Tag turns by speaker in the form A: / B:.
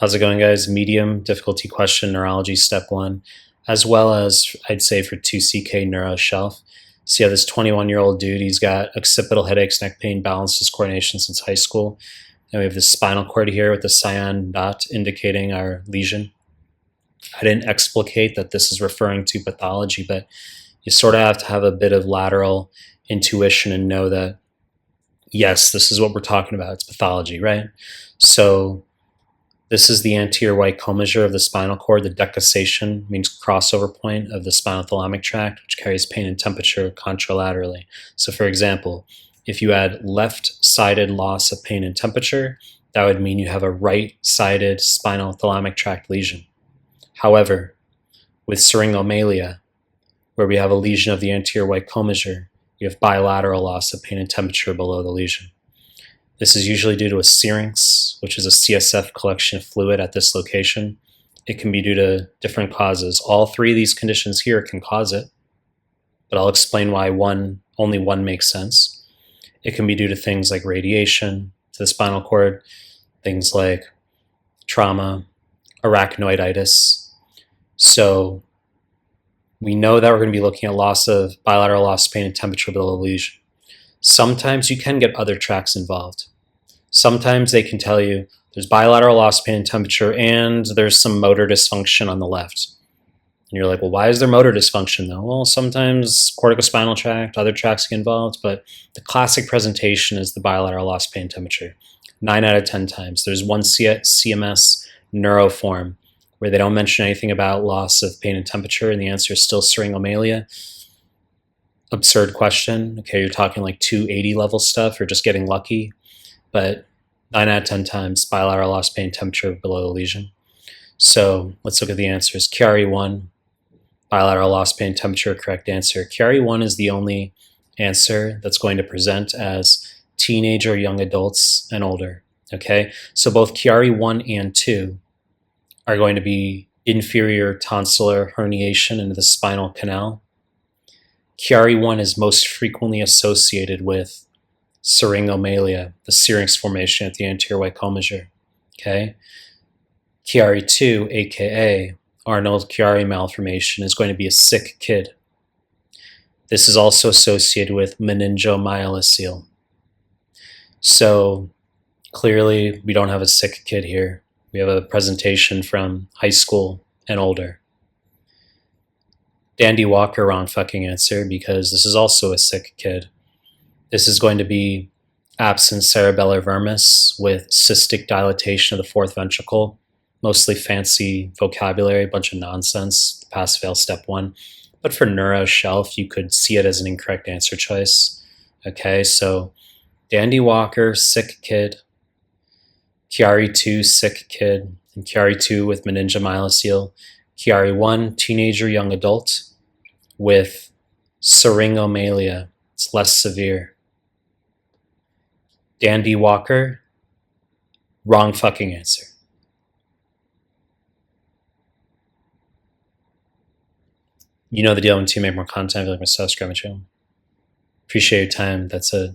A: How's it going, guys? Medium difficulty question, neurology step 1, as well as I'd say for 2CK neuro shelf. So you have this 21-year-old dude, he's got occipital headaches, neck pain, balance discoordination since high school. And we have this spinal cord here with the cyan dot indicating our lesion. I didn't explicate that this is referring to pathology, but you sort of have to have a bit of lateral intuition and know that, yes, this is what we're talking about. It's pathology, right? So this is the anterior white commissure of the spinal cord. The decussation means crossover point of the spinal thalamic tract, which carries pain and temperature contralaterally. So for example, if you had left-sided loss of pain and temperature, that would mean you have a right-sided spinal thalamic tract lesion. However, with syringomyelia, where we have a lesion of the anterior white commissure, you have bilateral loss of pain and temperature below the lesion. This is usually due to a syrinx, which is a CSF collection of fluid at this location. It can be due to different causes. All three of these conditions here can cause it, but I'll explain why only one makes sense. It can be due to things like radiation to the spinal cord, things like trauma, arachnoiditis. So we know that we're going to be looking at bilateral loss of pain and temperature below the lesion. Sometimes you can get other tracts involved. Sometimes they can tell you there's bilateral loss of pain and temperature and there's some motor dysfunction on the left. And you're like, well, why is there motor dysfunction though? Well, sometimes corticospinal tract, other tracts get involved, but the classic presentation is the bilateral loss of pain and temperature. 9 out of 10 times. There's one CMS neuroform where they don't mention anything about loss of pain and temperature, and the answer is still syringomyelia. Absurd question. Okay, you're talking like 280 level stuff or just getting lucky, but 9 out of 10 times bilateral loss of pain and temperature below the lesion. So let's look at the answers. QRE1, bilateral loss of pain and temperature, correct answer. QRE1 is the only answer that's going to present as teenager, young adults, and older. Okay, so both QRE1 and 2 are going to be inferior tonsillar herniation into the spinal canal. QRE1 is most frequently associated with syringomyelia, the syrinx formation at the anterior white commissure. Okay, QRE2, aka Arnold-Chiari malformation, is going to be a sick kid. This is also associated with meningomyelocele. So clearly we don't have a sick kid here. We have a presentation from high school and older. Dandy Walker, wrong fucking answer, because this is also a sick kid. This is going to be absent cerebellar vermis with cystic dilatation of the fourth ventricle. Mostly fancy vocabulary, a bunch of nonsense, pass-fail step 1. But for neuro shelf, you could see it as an incorrect answer choice. Okay, so Dandy Walker, sick kid. QRE2, sick kid. And QRE2 with meningomyelocele. QRE1, teenager, young adult with syringomyelia. It's less severe. Dandy Walker, wrong fucking answer. You know the deal. When to make more content, like my subscribe my channel. Appreciate your time. That's it.